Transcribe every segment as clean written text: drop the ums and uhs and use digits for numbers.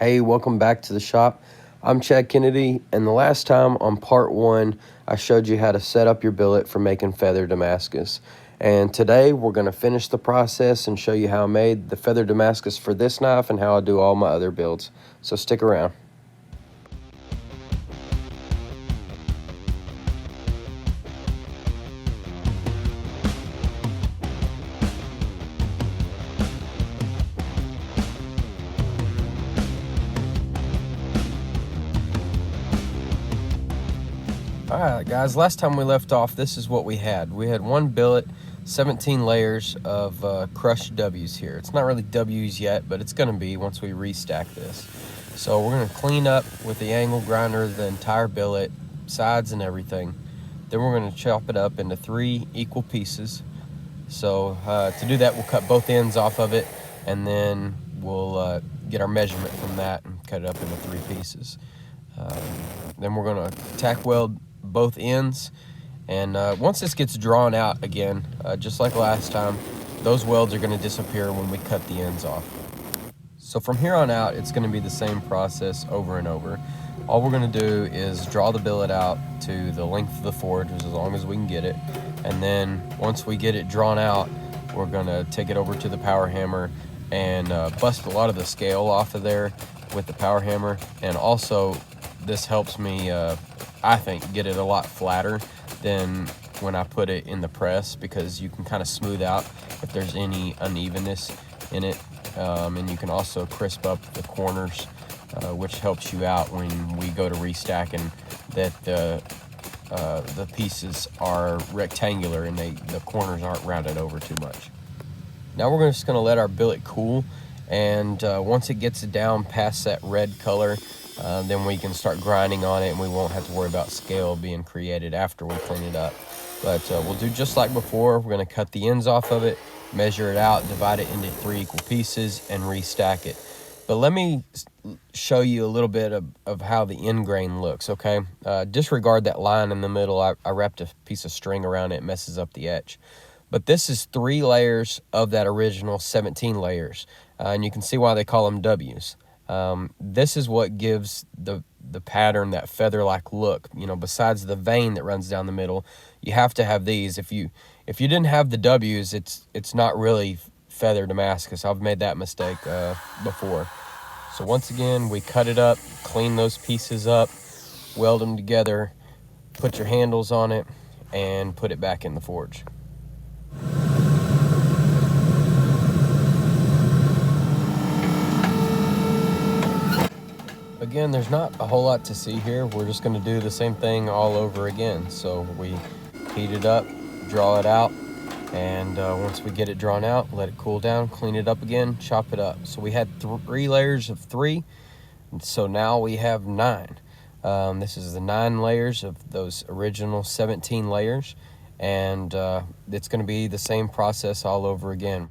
Hey, welcome back to the shop. I'm Chad Kennedy, and the last time on part 1, I showed you how to set up your billet for making feather Damascus. And today we're going to finish the process and show you how I made the feather Damascus for this knife and how I do all my other builds. So stick around. Alright guys, last time we left off, this is what we had. We had one billet, 17 layers of crushed W's here. It's not really W's yet, but it's going to be once we restack this. So we're going to clean up with the angle grinder the entire billet, sides and everything. Then we're going to chop it up into 3 equal pieces. So to do that, we'll cut both ends off of it, and then we'll get our measurement from that and cut it up into 3 pieces. Then we're going to tack weld both ends, and once this gets drawn out again, just like last time, those welds are going to disappear when we cut the ends off. So from here on out, it's going to be the same process over and over. All we're going to do is draw the billet out to the length of the forge, as long as we can get it, and then once we get it drawn out, we're going to take it over to the power hammer and bust a lot of the scale off of there with the power hammer. And also this helps me I think get it a lot flatter than when I put it in the press, because you can kind of smooth out if there's any unevenness in it, and you can also crisp up the corners, which helps you out when we go to restacking, that the pieces are rectangular and the corners aren't rounded over too much. Now we're just going to let our billet cool, and once it gets down past that red color, then we can start grinding on it, and we won't have to worry about scale being created after we clean it up. But we'll do just like before. We're going to cut the ends off of it, measure it out, divide it into 3 equal pieces, and restack it. But let me show you a little bit of how the end grain looks, okay? Disregard that line in the middle. I wrapped a piece of string around it. It messes up the edge. But this is 3 layers of that original 17 layers, and you can see why they call them W's. This is what gives the pattern that feather-like look. You know, besides the vein that runs down the middle, you have to have these. If you didn't have the W's, it's not really feather Damascus. I've made that mistake before. So once again, we cut it up, clean those pieces up, weld them together, put your handles on it, and put it back in the forge. Again, there's not a whole lot to see here. We're just going to do the same thing all over again. So we heat it up, draw it out, and once we get it drawn out, let it cool down, clean it up again, chop it up. So we had 3 layers of 3, and so now we have 9. This is the 9 layers of those original 17 layers, and it's going to be the same process all over again.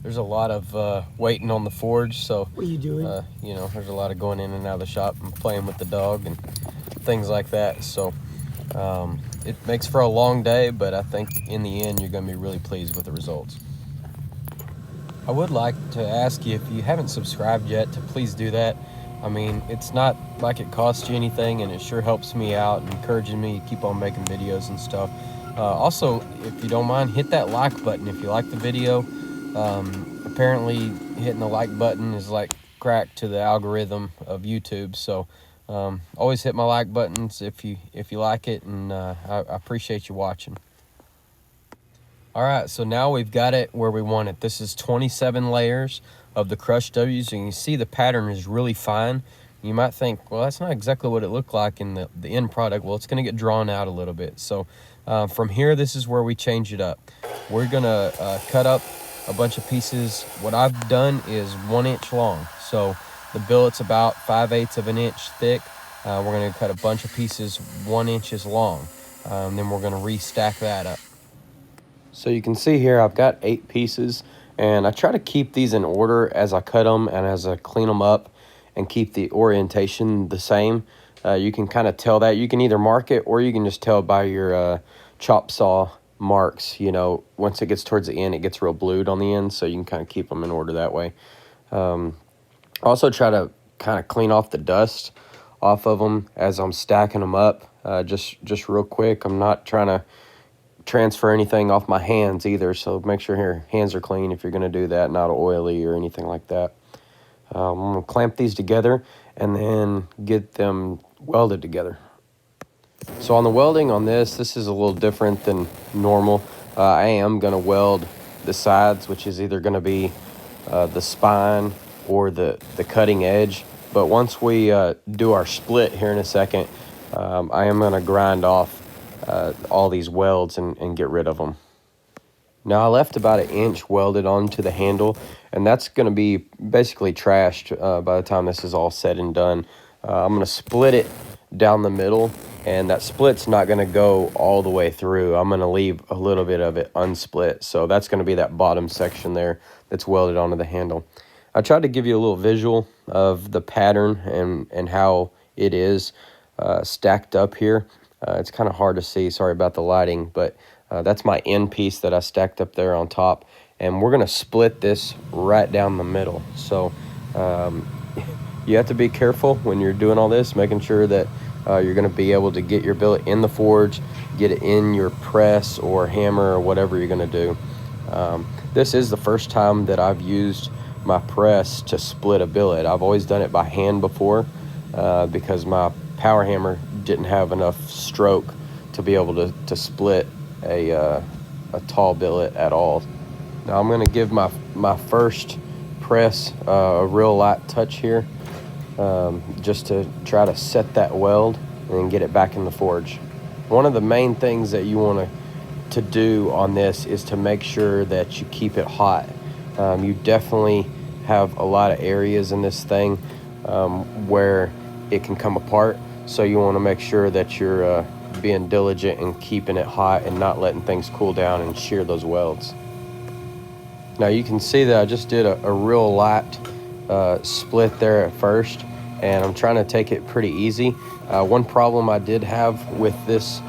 There's a lot of waiting on the forge, so what are you doing? You know, there's a lot of going in and out of the shop and playing with the dog and things like that. So it makes for a long day, but I think in the end you're going to be really pleased with the results. I would like to ask you, if you haven't subscribed yet, to please do that. I mean, it's not like it costs you anything, and it sure helps me out and encouraging me to keep on making videos and stuff. Also, if you don't mind, hit that like button if you like the video. Apparently hitting the like button is like crack to the algorithm of YouTube, so always hit my like buttons if you like it, and I appreciate you watching. Alright, so now we've got it where we want it. This is 27 layers of the crushed W's, and you can see the pattern is really fine. You might think, well, that's not exactly what it looked like in the end product. Well, it's going to get drawn out a little bit. So from here, this is where we change it up. We're going to cut up a bunch of pieces. What I've done is 1 inch long. So the billet's about 5/8 of an inch thick. We're going to cut a bunch of pieces 1 inch long. Then we're going to restack that up. So you can see here I've got 8 pieces, and I try to keep these in order as I cut them and as I clean them up, and keep the orientation the same. You can kind of tell that. You can either mark it, or you can just tell by your chop saw marks. You know, once it gets towards the end, it gets real blued on the end, so you can kind of keep them in order that way. Also try to kind of clean off the dust off of them as I'm stacking them up, just real quick. I'm not trying to transfer anything off my hands either, so make sure your hands are clean if you're going to do that, not oily or anything like that. I'm going to clamp these together and then get them welded together. So on the welding on this is a little different than normal. I am going to weld the sides, which is either going to be the spine or the cutting edge. But once we do our split here in a second, I am going to grind off all these welds and get rid of them. Now I left about 1 inch welded onto the handle, and that's going to be basically trashed by the time this is all said and done. I'm going to split it down the middle, and that split's not going to go all the way through. I'm going to leave a little bit of it unsplit, so that's going to be that bottom section there that's welded onto the handle. I tried to give you a little visual of the pattern and how it is stacked up here. It's kind of hard to see, sorry about the lighting, but that's my end piece that I stacked up there on top, and we're going to split this right down the middle. So you have to be careful when you're doing all this, making sure that you're going to be able to get your billet in the forge, get it in your press or hammer or whatever you're going to do. This is the first time that I've used my press to split a billet. I've always done it by hand before because my power hammer didn't have enough stroke to be able to split a tall billet at all. Now I'm going to give my first press a real light touch here, just to try to set that weld and get it back in the forge. One of the main things that you want to do on this is to make sure that you keep it hot. You definitely have a lot of areas in this thing where it can come apart, so you want to make sure that you're being diligent and keeping it hot and not letting things cool down and shear those welds. Now you can see that I just did a real light split there at first, and I'm trying to take it pretty easy. One problem I did have with this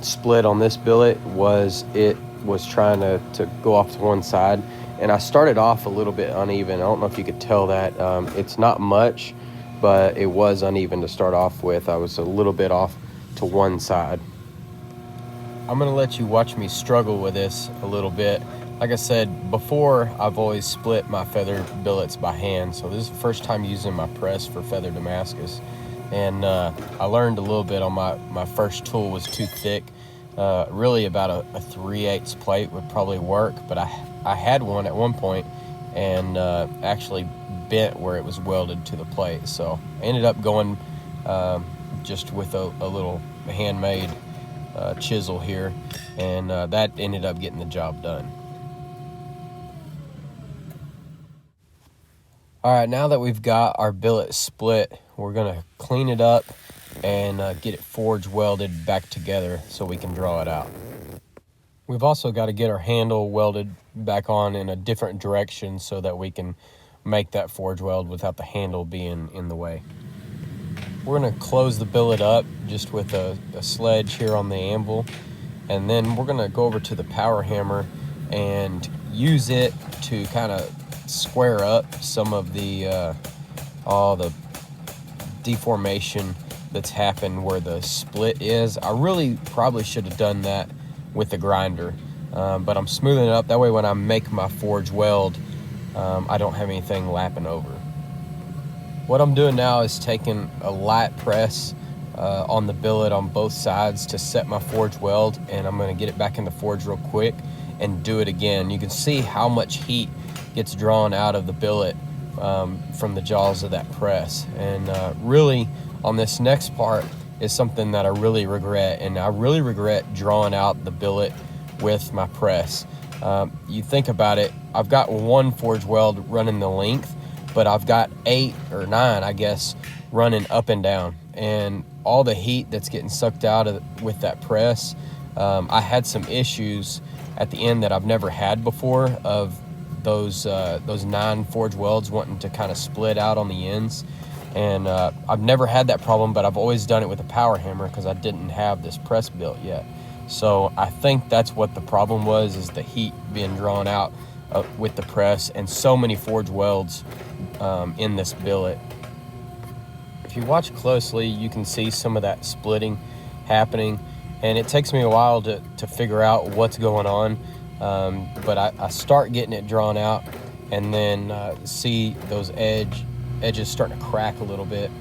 split on this billet was it was trying to go off to one side, and I started off a little bit uneven. I don't know if you could tell that. It's not much, but it was uneven to start off with. I was a little bit off to one side. I'm gonna let you watch me struggle with this a little bit. Like I said before, I've always split my feather billets by hand, so this is the first time using my press for feather Damascus. And I learned a little bit on my first tool was too thick. Really about a 3/8 plate would probably work, but I had one at one point and actually bent where it was welded to the plate. So I ended up going just with a little handmade chisel here, and that ended up getting the job done. All right, now that we've got our billet split, we're gonna clean it up and get it forge welded back together so we can draw it out. We've also got to get our handle welded back on in a different direction so that we can make that forge weld without the handle being in the way. We're gonna close the billet up just with a sledge here on the anvil, and then we're gonna go over to the power hammer and use it to kind of square up some of the all the deformation that's happened where the split is. I really probably should have done that with the grinder, but I'm smoothing it up. That way when I make my forge weld, I don't have anything lapping over. What I'm doing now is taking a light press on the billet on both sides to set my forge weld, and I'm going to get it back in the forge real quick and do it again. You can see how much heat gets drawn out of the billet from the jaws of that press. And really on this next part is something that I really regret, and I really regret drawing out the billet with my press. You think about it, I've got one forge weld running the length, but I've got 8 or 9, I guess, running up and down, and all the heat that's getting sucked out with that press. I had some issues at the end that I've never had before of those 9 forge welds wanting to kind of split out on the ends. And I've never had that problem, but I've always done it with a power hammer because I didn't have this press built yet. So I think that's what the problem was, is the heat being drawn out with the press, and so many forge welds in this billet. If you watch closely, you can see some of that splitting happening, and it takes me a while to figure out what's going on. But I start getting it drawn out, and then see those edges starting to crack a little bit,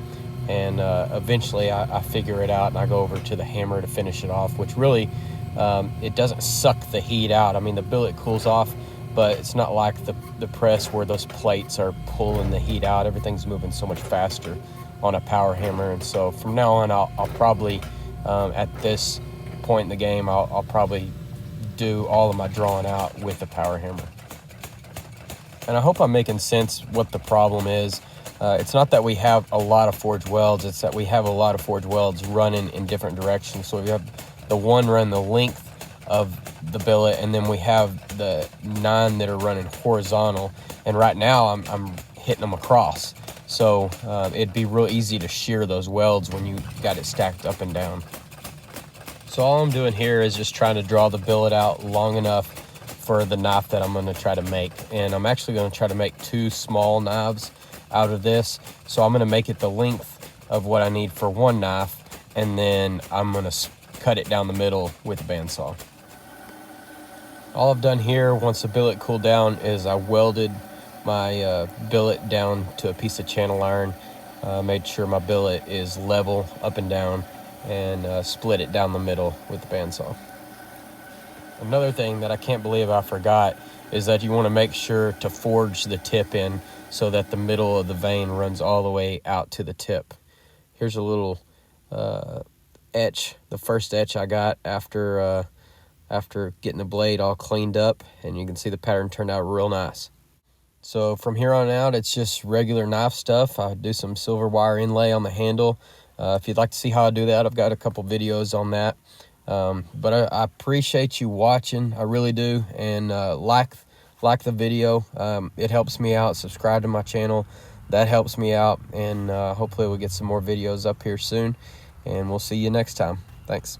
and eventually I figure it out, and I go over to the hammer to finish it off, which really it doesn't suck the heat out. I mean, the billet cools off, but it's not like the press where those plates are pulling the heat out. Everything's moving so much faster on a power hammer. And so from now on, I'll probably at this point in the game, I'll probably do all of my drawing out with a power hammer. And I hope I'm making sense what the problem is. It's not that we have a lot of forged welds, it's that we have a lot of forged welds running in different directions. So we have the one run the length of the billet, and then we have the 9 that are running horizontal. And right now I'm hitting them across. So it'd be real easy to shear those welds when you got it stacked up and down. So all I'm doing here is just trying to draw the billet out long enough for the knife that I'm going to try to make. And I'm actually going to try to make 2 small knives out of this. So I'm going to make it the length of what I need for one knife, and then I'm going to cut it down the middle with a bandsaw. All I've done here, once the billet cooled down, is I welded my billet down to a piece of channel iron, made sure my billet is level up and down, and split it down the middle with the bandsaw. Another thing that I can't believe I forgot is that you want to make sure to forge the tip in so that the middle of the vein runs all the way out to the tip. Here's a little etch, the first etch I got after getting the blade all cleaned up, and you can see the pattern turned out real nice. So from here on out, it's just regular knife stuff. I do some silver wire inlay on the handle. If you'd like to see how I do that, I've got a couple videos on that. But I appreciate you watching, I really do, and like the video. It helps me out. Subscribe to my channel, that helps me out, and hopefully we'll get some more videos up here soon, and we'll see you next time. Thanks.